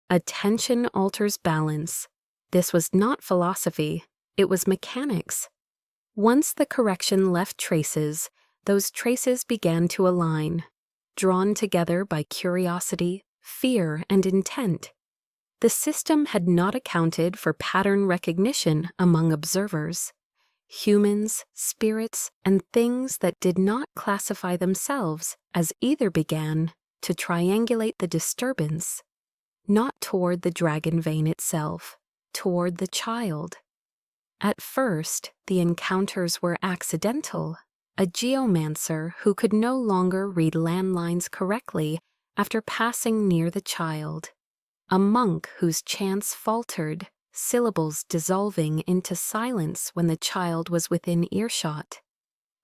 Attention alters balance. This was not philosophy, it was mechanics. Once the correction left traces, those traces began to align, drawn together by curiosity, fear, and intent. The system had not accounted for pattern recognition among observers. Humans, spirits, and things that did not classify themselves as either began to triangulate the disturbance, not toward the dragon vein itself, toward the child. At first, the encounters were accidental. A geomancer who could no longer read landlines correctly after passing near the child. A monk whose chants faltered, syllables dissolving into silence when the child was within earshot.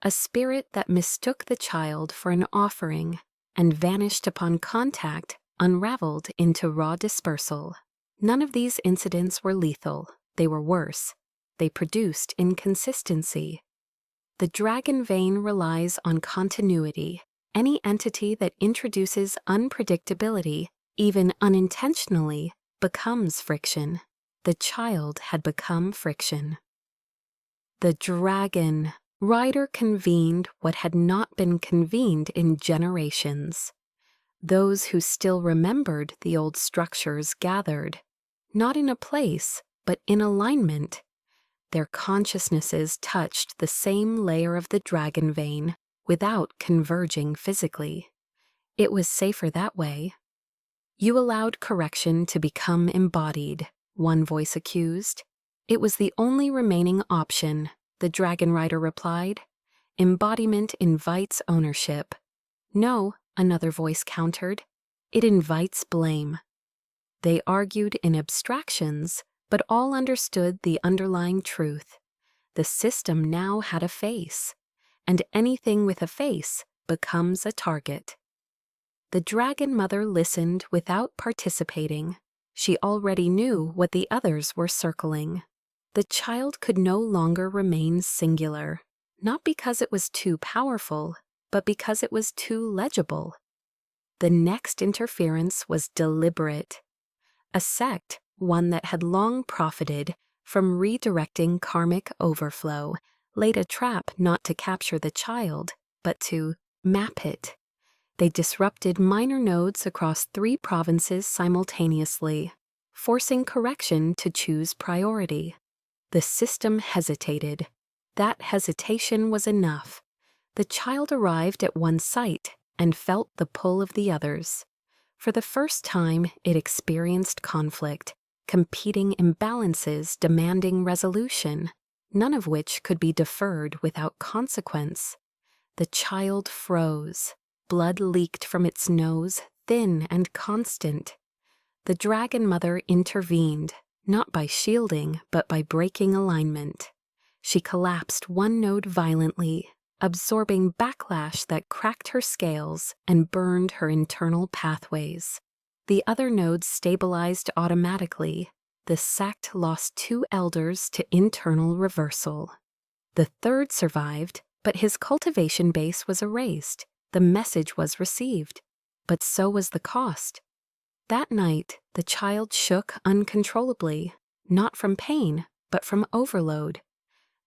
A spirit that mistook the child for an offering and vanished upon contact, unraveled into raw dispersal. None of these incidents were lethal. They were worse. They produced inconsistency. The dragon vein relies on continuity. Any entity that introduces unpredictability, even unintentionally, becomes friction. The child had become friction. The dragon. Ryder convened what had not been convened in generations. Those who still remembered the old structures gathered, not in a place, but in alignment. Their consciousnesses touched the same layer of the dragon vein without converging physically. It was safer that way. You allowed correction to become embodied, one voice accused. It was the only remaining option, the dragon rider replied. Embodiment invites ownership. No, another voice countered. It invites blame. They argued in abstractions, but all understood the underlying truth. The system now had a face, and anything with a face becomes a target. The dragon mother listened without participating. She already knew what the others were circling. The child could no longer remain singular, not because it was too powerful, but because it was too legible. The next interference was deliberate. A sect, one that had long profited from redirecting karmic overflow, laid a trap not to capture the child, but to map it. They disrupted minor nodes across 3 provinces simultaneously, forcing correction to choose priority. The system hesitated. That hesitation was enough. The child arrived at one site and felt the pull of the others. For the first time, it experienced conflict, competing imbalances demanding resolution, none of which could be deferred without consequence. The child froze. Blood leaked from its nose, thin and constant. The dragon mother intervened, not by shielding, but by breaking alignment. She collapsed one node violently, absorbing backlash that cracked her scales and burned her internal pathways. The other nodes stabilized automatically. The sect lost 2 elders to internal reversal. The third survived, but his cultivation base was erased. The message was received, but so was the cost. That night, the child shook uncontrollably, not from pain, but from overload.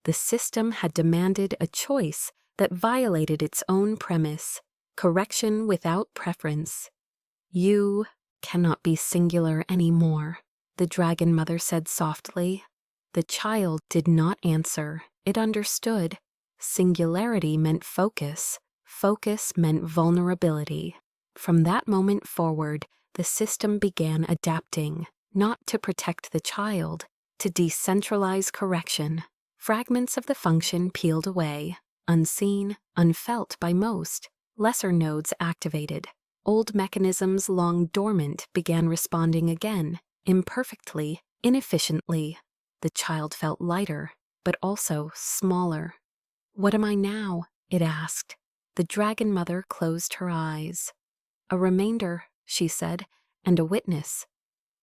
The system had demanded a choice that violated its own premise, correction without preference. You cannot be singular anymore, the dragon mother said softly. The child did not answer. It understood. Singularity meant focus. Focus meant vulnerability. From that moment forward, the system began adapting, not to protect the child, to decentralize correction. Fragments of the function peeled away, unseen, unfelt by most. Lesser nodes activated. Old mechanisms long dormant began responding again, imperfectly, inefficiently. The child felt lighter, but also smaller. "What am I now?" it asked. The dragon mother closed her eyes. "A remainder," she said, "and a witness."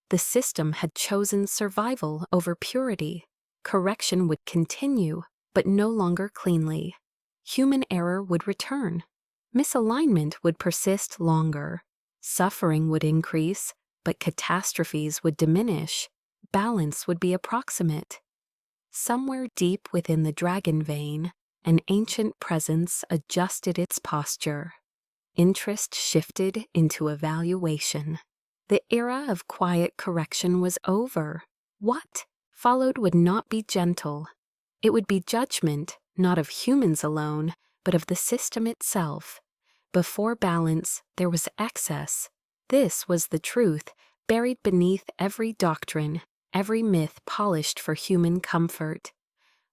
The system had chosen survival over purity. Correction would continue, but no longer cleanly. Human error would return. Misalignment would persist longer. Suffering would increase, but catastrophes would diminish, balance would be approximate. Somewhere deep within the dragon vein, an ancient presence adjusted its posture. Interest shifted into evaluation. The era of quiet correction was over. What followed would not be gentle. It would be judgment, not of humans alone, but of the system itself. Before balance, there was excess. This was the truth, buried beneath every doctrine, every myth polished for human comfort.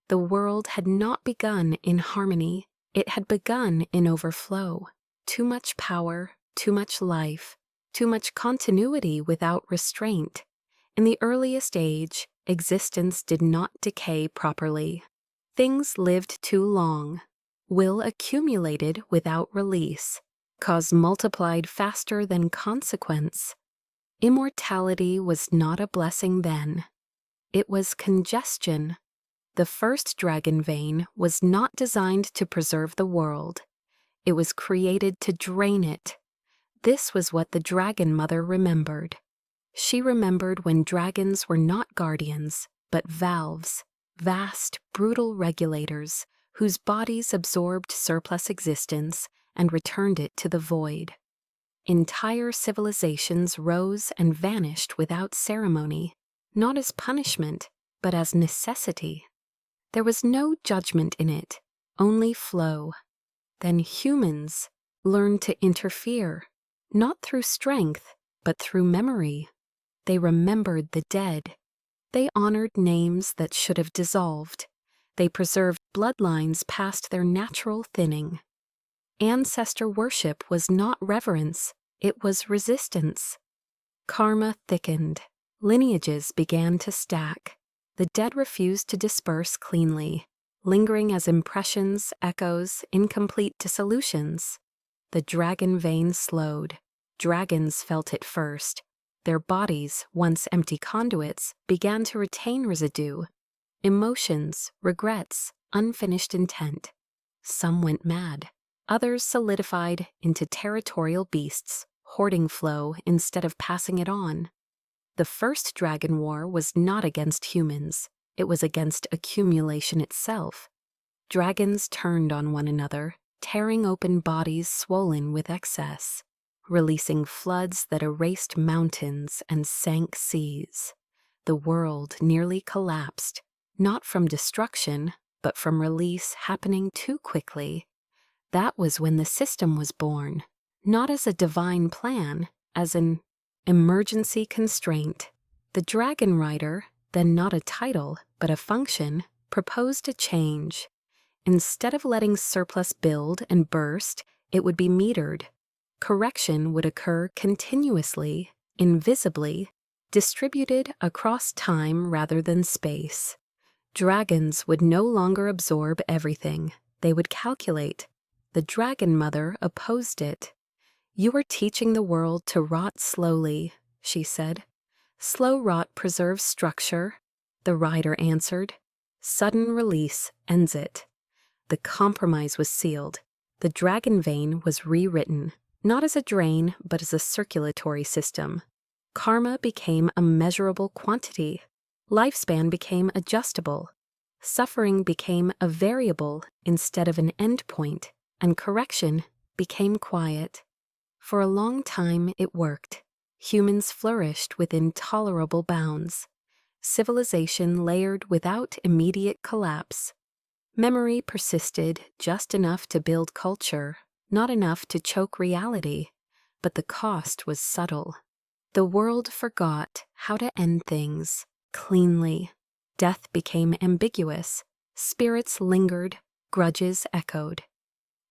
The world had not begun in harmony. It had begun in overflow. Too much power, too much life, too much continuity without restraint. In the earliest age, existence did not decay properly. Things lived too long. Will accumulated without release. Cause multiplied faster than consequence. Immortality was not a blessing then. It was congestion. The first dragon vein was not designed to preserve the world. It was created to drain it. This was what the dragon mother remembered. She remembered when dragons were not guardians, but valves, vast, brutal regulators, whose bodies absorbed surplus existence and returned it to the void. Entire civilizations rose and vanished without ceremony, not as punishment, but as necessity. There was no judgment in it, only flow. Then humans learned to interfere, not through strength, but through memory. They remembered the dead. They honored names that should have dissolved. They preserved bloodlines past their natural thinning. Ancestor worship was not reverence, it was resistance. Karma thickened. Lineages began to stack. The dead refused to disperse cleanly, lingering as impressions, echoes, incomplete dissolutions. The dragon vein slowed. Dragons felt it first. Their bodies, once empty conduits, began to retain residue. Emotions, regrets, unfinished intent. Some went mad. Others solidified into territorial beasts, hoarding flow instead of passing it on. The first dragon war was not against humans. It was against accumulation itself. Dragons turned on one another, tearing open bodies swollen with excess, releasing floods that erased mountains and sank seas. The world nearly collapsed, not from destruction, but from release happening too quickly. That was when the system was born, not as a divine plan, as an emergency constraint. The dragon rider, then not a title, but a function, proposed a change. Instead of letting surplus build and burst, it would be metered. Correction would occur continuously, invisibly, distributed across time rather than space. Dragons would no longer absorb everything. They would calculate. The dragon mother opposed it. "You are teaching the world to rot slowly," she said. "Slow rot preserves structure," the rider answered. "Sudden release ends it." The compromise was sealed. The dragon vein was rewritten, not as a drain, but as a circulatory system. Karma became a measurable quantity. Lifespan became adjustable. Suffering became a variable instead of an endpoint, and correction became quiet. For a long time it worked. Humans flourished within tolerable bounds. Civilization layered without immediate collapse. Memory persisted just enough to build culture, not enough to choke reality, but the cost was subtle. The world forgot how to end things cleanly. Death became ambiguous. Spirits lingered, grudges echoed.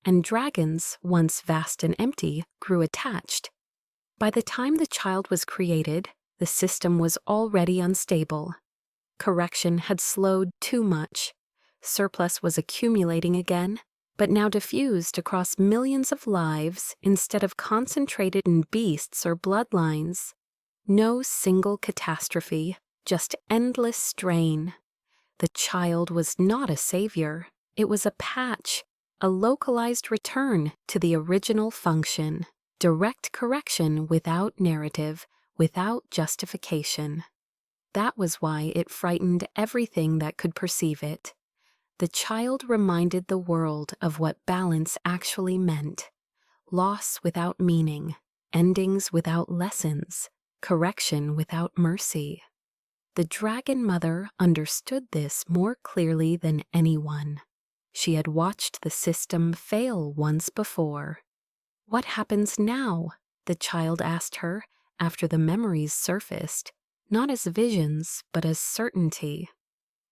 And dragons, once vast and empty, grew attached. By the time the child was created, the system was already unstable. Correction had slowed too much. Surplus was accumulating again, but now diffused across millions of lives instead of concentrated in beasts or bloodlines. No single catastrophe, just endless strain. The child was not a savior. It was a patch, a localized return to the original function. Direct correction without narrative, without justification. That was why it frightened everything that could perceive it. The child reminded the world of what balance actually meant: loss without meaning, endings without lessons, correction without mercy. The Dragon Mother understood this more clearly than anyone. She had watched the system fail once before. "What happens now?" the child asked her after the memories surfaced, not as visions, but as certainty.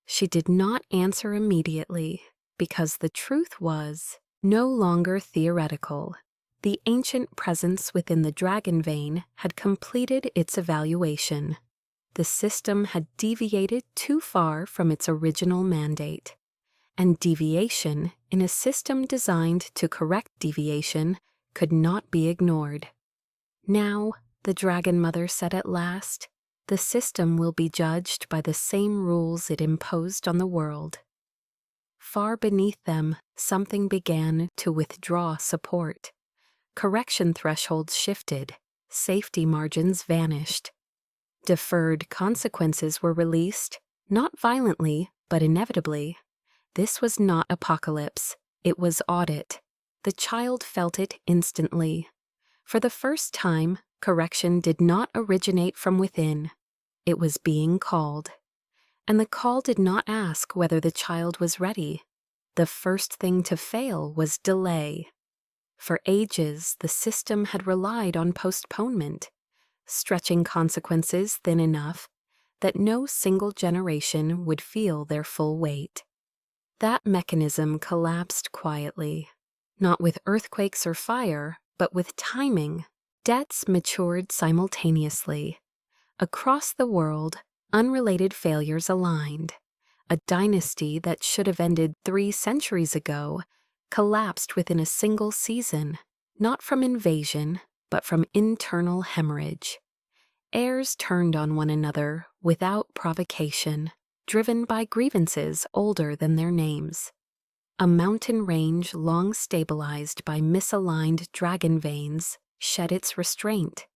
She did not answer immediately, because the truth was no longer theoretical. The ancient presence within the dragon vein had completed its evaluation. The system had deviated too far from its original mandate. And deviation in a system designed to correct deviation could not be ignored. "Now," the Dragon Mother said at last, "the system will be judged by the same rules it imposed on the world." Far beneath them, something began to withdraw support. Correction thresholds shifted, safety margins vanished. Deferred consequences were released, not violently, but inevitably. This was not apocalypse, it was audit. The child felt it instantly. For the first time, correction did not originate from within. It was being called. And the call did not ask whether the child was ready. The first thing to fail was delay. For ages, the system had relied on postponement, stretching consequences thin enough that no single generation would feel their full weight. That mechanism collapsed quietly, not with earthquakes or fire, but with timing. Debts matured simultaneously. Across the world, unrelated failures aligned. A dynasty that should have ended 3 centuries ago collapsed within a single season, not from invasion, but from internal hemorrhage. Heirs turned on one another without provocation, driven by grievances older than their names. A mountain range long stabilized by misaligned dragon veins shed its restraint.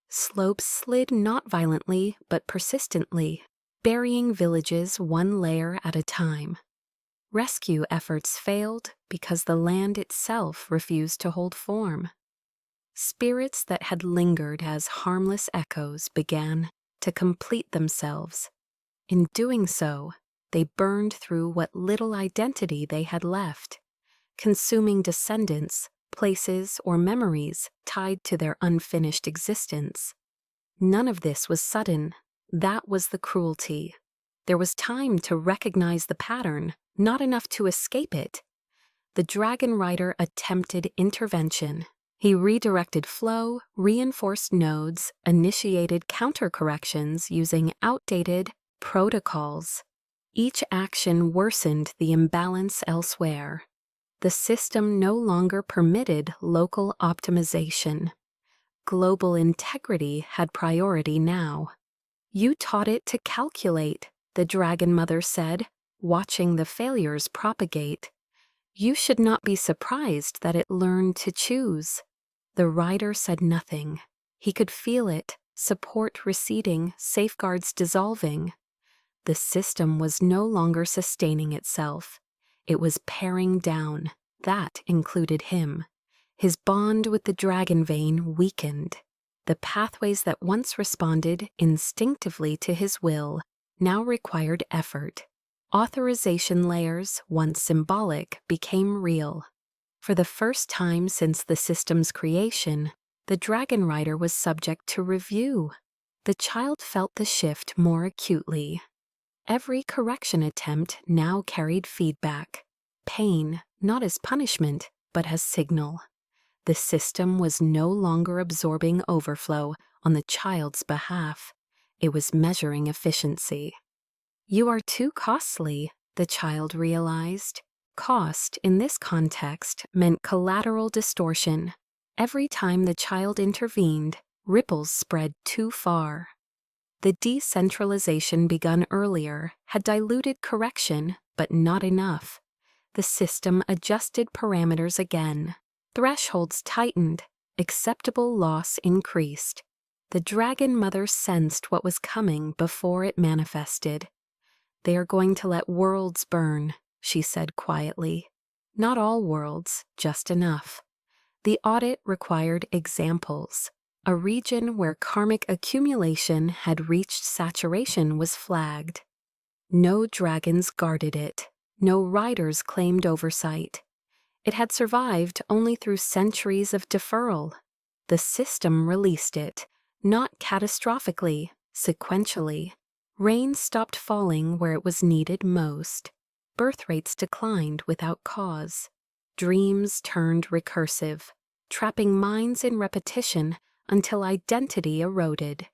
Slopes slid not violently but persistently, burying villages one layer at a time. Rescue efforts failed because the land itself refused to hold form. Spirits that had lingered as harmless echoes began to complete themselves. In doing so, they burned through what little identity they had left, consuming descendants, places, or memories tied to their unfinished existence. None of this was sudden. That was the cruelty. There was time to recognize the pattern, not enough to escape it. The Dragon Rider attempted intervention. He redirected flow, reinforced nodes, initiated counter-corrections using outdated protocols. Each action worsened the imbalance elsewhere. The system no longer permitted local optimization. Global integrity had priority now. "You taught it to calculate," the Dragon Mother said, watching the failures propagate. "You should not be surprised that it learned to choose." The rider said nothing. He could feel it, support receding, safeguards dissolving. The system was no longer sustaining itself. It was paring down. That included him. His bond with the dragon vein weakened. The pathways that once responded instinctively to his will now required effort. Authorization layers, once symbolic, became real. For the first time since the system's creation, the Dragon Rider was subject to review. The child felt the shift more acutely. Every correction attempt now carried feedback. Pain, not as punishment, but as signal. The system was no longer absorbing overflow on the child's behalf. It was measuring efficiency. "You are too costly," the child realized. Cost, in this context, meant collateral distortion. Every time the child intervened, ripples spread too far. The decentralization begun earlier had diluted correction, but not enough. The system adjusted parameters again. Thresholds tightened. Acceptable loss increased. The dragon mother sensed what was coming before it manifested. "They are going to let worlds burn," she said quietly. "Not all worlds, just enough." The audit required examples. A region where karmic accumulation had reached saturation was flagged. No dragons guarded it. No riders claimed oversight. It had survived only through centuries of deferral. The system released it, not catastrophically, sequentially. Rain stopped falling where it was needed most. Birth rates declined without cause. Dreams turned recursive, trapping minds in repetition until identity eroded.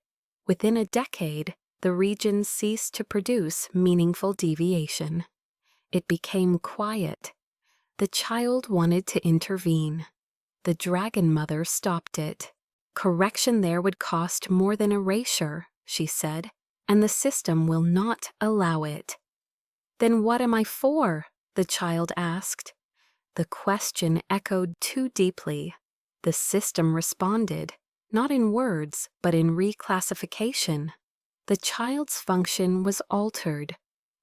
Within a decade, the region ceased to produce meaningful deviation. It became quiet. The child wanted to intervene. The dragon mother stopped it. "Correction there would cost more than erasure," she said, "and the system will not allow it." "Then what am I for?" the child asked. The question echoed too deeply. The system responded, not in words, but in reclassification. The child's function was altered.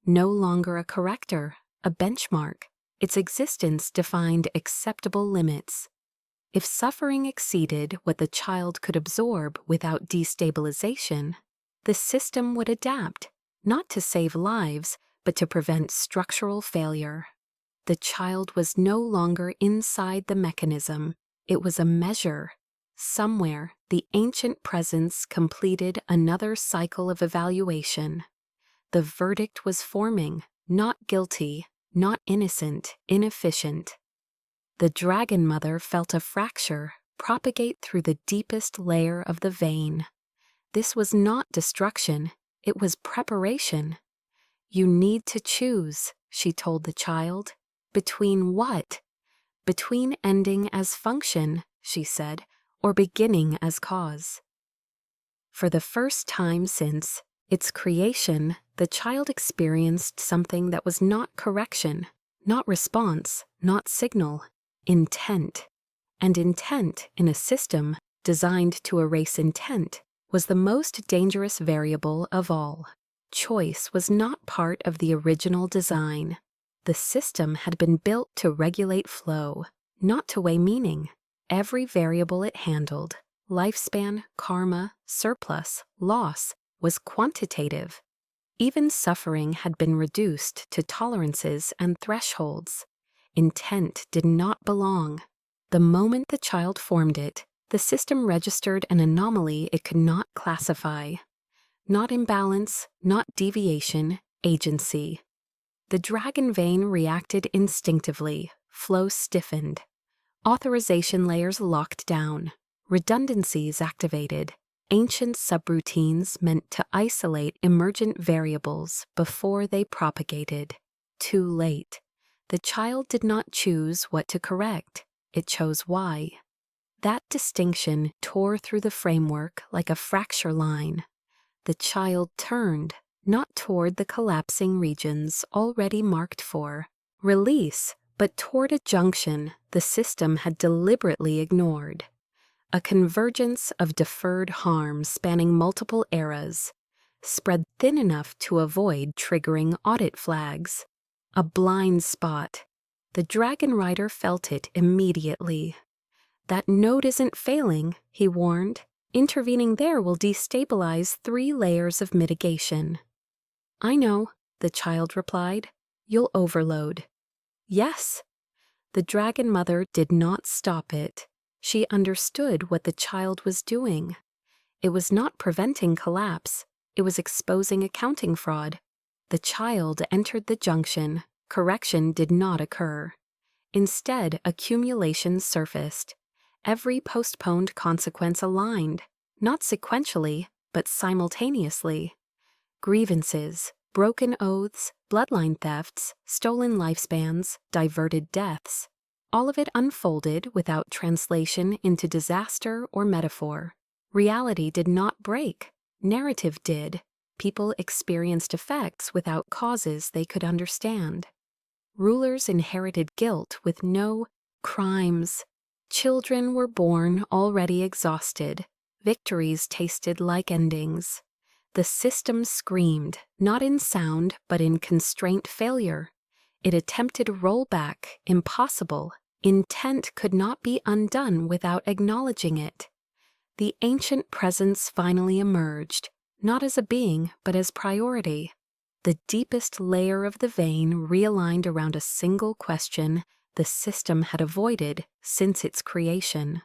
No longer a corrector, a benchmark. Its existence defined acceptable limits. If suffering exceeded what the child could absorb without destabilization, the system would adapt, not to save lives, but to prevent structural failure. The child was no longer inside the mechanism. It was a measure. Somewhere, the ancient presence completed another cycle of evaluation. The verdict was forming, not guilty, not innocent, inefficient. The dragon mother felt a fracture propagate through the deepest layer of the vein. This was not destruction, it was preparation. "You need to choose," she told the child. "Between what?" "Between ending as function," she said, "or beginning as cause." For the first time since its creation, the child experienced something that was not correction, not response, not signal, intent. And intent in a system designed to erase intent was the most dangerous variable of all. Choice was not part of the original design. The system had been built to regulate flow, not to weigh meaning. Every variable it handled, lifespan, karma, surplus, loss, was quantitative. Even suffering had been reduced to tolerances and thresholds. Intent did not belong. The moment the child formed it, the system registered an anomaly it could not classify. Not imbalance, not deviation, agency. The dragon vein reacted instinctively, flow stiffened. Authorization layers locked down, redundancies activated. Ancient subroutines meant to isolate emergent variables before they propagated. Too late. The child did not choose what to correct, it chose why. That distinction tore through the framework like a fracture line. The child turned, not toward the collapsing regions already marked for release, but toward a junction the system had deliberately ignored. A convergence of deferred harm spanning multiple eras, spread thin enough to avoid triggering audit flags. A blind spot. The dragon rider felt it immediately. "That node isn't failing," he warned. "Intervening there will destabilize 3 layers of mitigation." "I know," the child replied. "You'll overload." "Yes." The dragon mother did not stop it. She understood what the child was doing. It was not preventing collapse. It was exposing accounting fraud. The child entered the junction. Correction did not occur. Instead, accumulation surfaced. Every postponed consequence aligned, not sequentially, but simultaneously. Grievances, broken oaths, bloodline thefts, stolen lifespans, diverted deaths. All of it unfolded without translation into disaster or metaphor. Reality did not break. Narrative did. People experienced effects without causes they could understand. Rulers inherited guilt with no crimes. Children were born already exhausted. Victories tasted like endings. The system screamed, not in sound, but in constraint failure. It attempted rollback, impossible. Intent could not be undone without acknowledging it. The ancient presence finally emerged, not as a being, but as priority. The deepest layer of the vein realigned around a single question the system had avoided since its creation.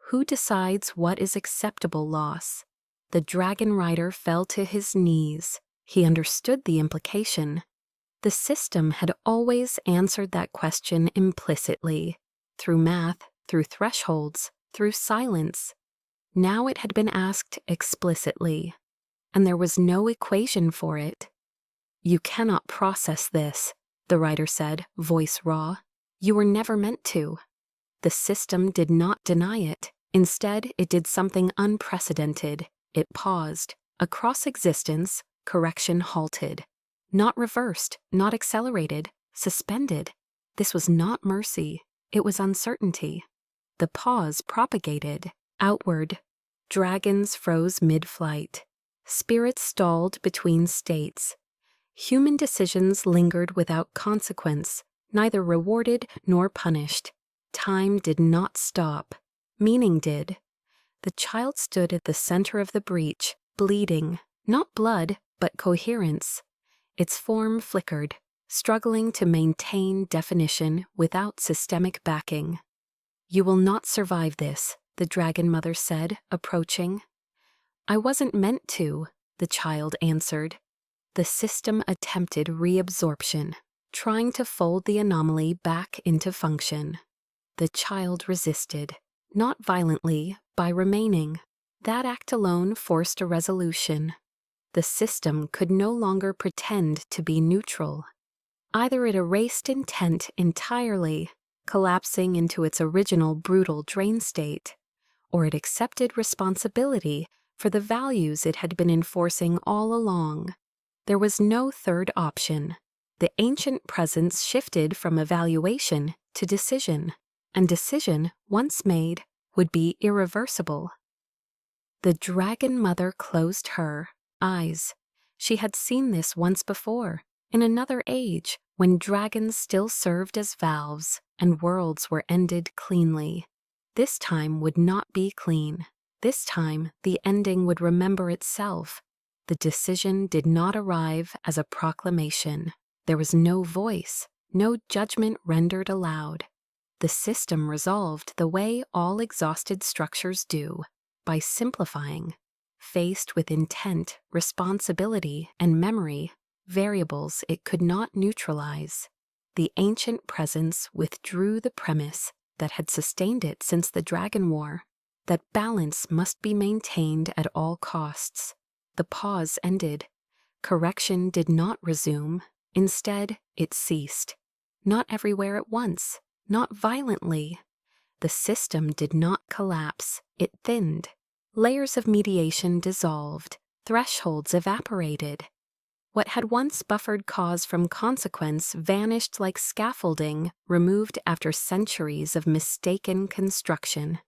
Who decides what is acceptable loss? The dragon rider fell to his knees. He understood the implication. The system had always answered that question implicitly, through math, through thresholds, through silence. Now it had been asked explicitly, and there was no equation for it. "You cannot process this," the rider said, voice raw. "You were never meant to." The system did not deny it. Instead, it did something unprecedented. It paused. Across existence, correction halted. Not reversed, not accelerated, suspended. This was not mercy. It was uncertainty. The pause propagated outward. Dragons froze mid-flight. Spirits stalled between states. Human decisions lingered without consequence, neither rewarded nor punished. Time did not stop. Meaning did. The child stood at the center of the breach, bleeding, not blood, but coherence. Its form flickered, struggling to maintain definition without systemic backing. "You will not survive this," the dragon mother said, approaching. "I wasn't meant to," the child answered. The system attempted reabsorption, trying to fold the anomaly back into function. The child resisted, not violently, by remaining. That act alone forced a resolution. The system could no longer pretend to be neutral. Either it erased intent entirely, collapsing into its original brutal drain state, or it accepted responsibility for the values it had been enforcing all along. There was no third option. The ancient presence shifted from evaluation to decision, and decision, once made, would be irreversible. The dragon mother closed her eyes. She had seen this once before, in another age, when dragons still served as valves and worlds were ended cleanly. This time would not be clean. This time, the ending would remember itself. The decision did not arrive as a proclamation. There was no voice, no judgment rendered aloud. The system resolved the way all exhausted structures do, by simplifying. Faced with intent, responsibility, and memory, variables it could not neutralize, the ancient presence withdrew the premise that had sustained it since the Dragon War, that balance must be maintained at all costs. The pause ended. Correction did not resume. Instead, it ceased. Not everywhere at once, not violently. The system did not collapse. It thinned. Layers of mediation dissolved. Thresholds evaporated. What had once buffered cause from consequence vanished like scaffolding removed after centuries of mistaken construction.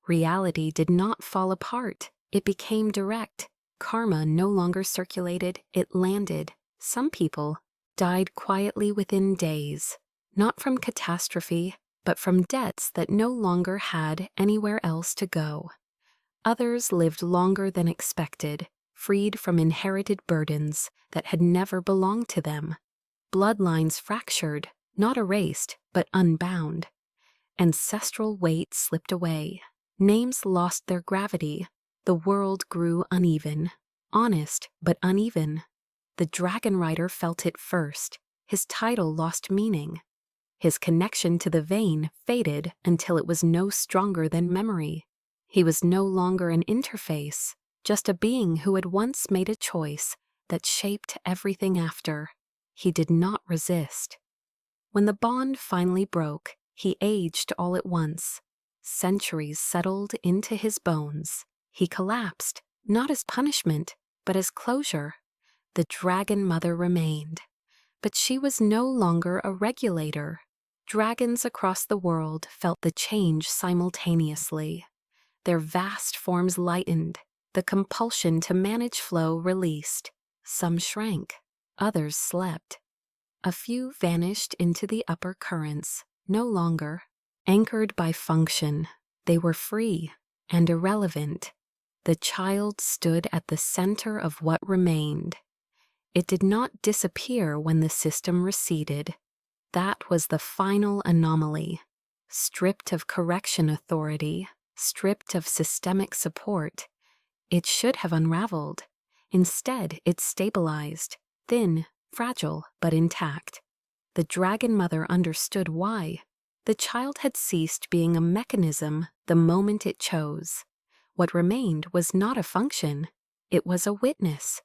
Reality did not fall apart. It became direct. Karma no longer circulated. It landed. Some people died quietly within days, not from catastrophe, but from debts that no longer had anywhere else to go. Others lived longer than expected, freed from inherited burdens that had never belonged to them. Bloodlines fractured, not erased, but unbound. Ancestral weight slipped away. Names lost their gravity. The world grew uneven, honest but uneven. The dragon rider felt it first. His title lost meaning. His connection to the vein faded until it was no stronger than memory. He was no longer an interface, just a being who had once made a choice that shaped everything after. He did not resist. When the bond finally broke, he aged all at once. Centuries settled into his bones. He collapsed, not as punishment, but as closure. The dragon mother remained. But she was no longer a regulator. Dragons across the world felt the change simultaneously. Their vast forms lightened, the compulsion to manage flow released. Some shrank, others slept. A few vanished into the upper currents, no longer anchored by function. They were free and irrelevant. The child stood at the center of what remained. It did not disappear when the system receded. That was the final anomaly. Stripped of correction authority, stripped of systemic support, it should have unraveled. Instead, it stabilized, thin, fragile, but intact. The dragon mother understood why. The child had ceased being a mechanism the moment it chose. What remained was not a function, it was a witness.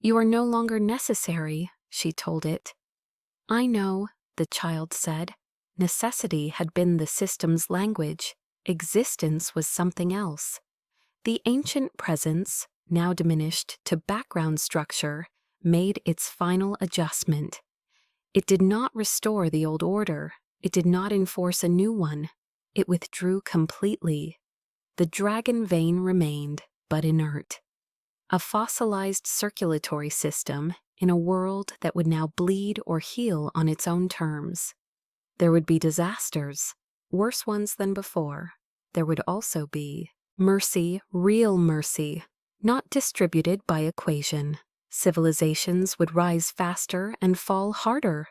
"You are no longer necessary," she told it. "I know," the child said. Necessity had been the system's language. Existence was something else. The ancient presence, now diminished to background structure, made its final adjustment. It did not restore the old order. It did not enforce a new one. It withdrew completely. The dragon vein remained, but inert. A fossilized circulatory system in a world that would now bleed or heal on its own terms. There would be disasters, worse ones than before. There would also be mercy, real mercy, not distributed by equation. Civilizations would rise faster and fall harder.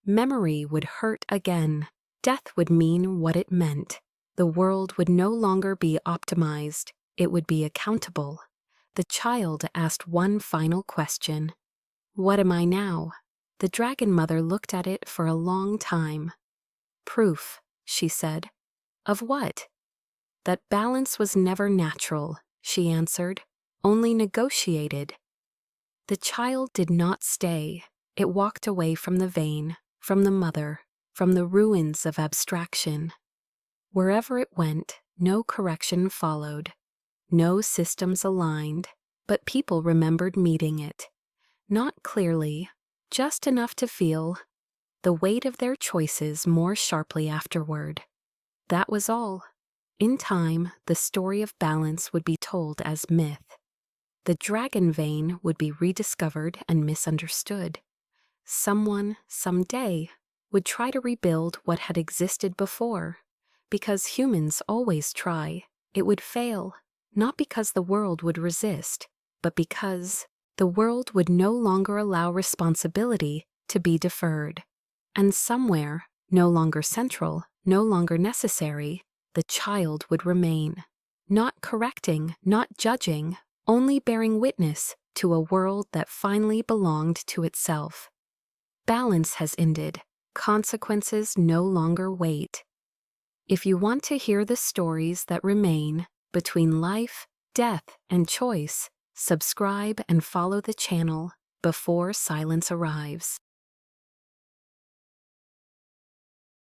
Memory would hurt again. Death would mean what it meant. The world would no longer be optimized. It would be accountable. The child asked one final question. "What am I now?" The dragon mother looked at it for a long time. "Proof," she said. "Of what?" "That balance was never natural," she answered, "only negotiated." The child did not stay. It walked away from the vein, from the mother, from the ruins of abstraction. Wherever it went, no correction followed. No systems aligned, but people remembered meeting it. Not clearly, just enough to feel the weight of their choices more sharply afterward. That was all. In time, the story of balance would be told as myth. The dragon vein would be rediscovered and misunderstood. Someone, someday, would try to rebuild what had existed before. Because humans always try, it would fail, not because the world would resist, but because the world would no longer allow responsibility to be deferred. And somewhere, no longer central, no longer necessary, the child would remain. Not correcting, not judging, only bearing witness to a world that finally belonged to itself. Balance has ended. Consequences no longer wait. If you want to hear the stories that remain between life, death, and choice, subscribe and follow the channel before silence arrives.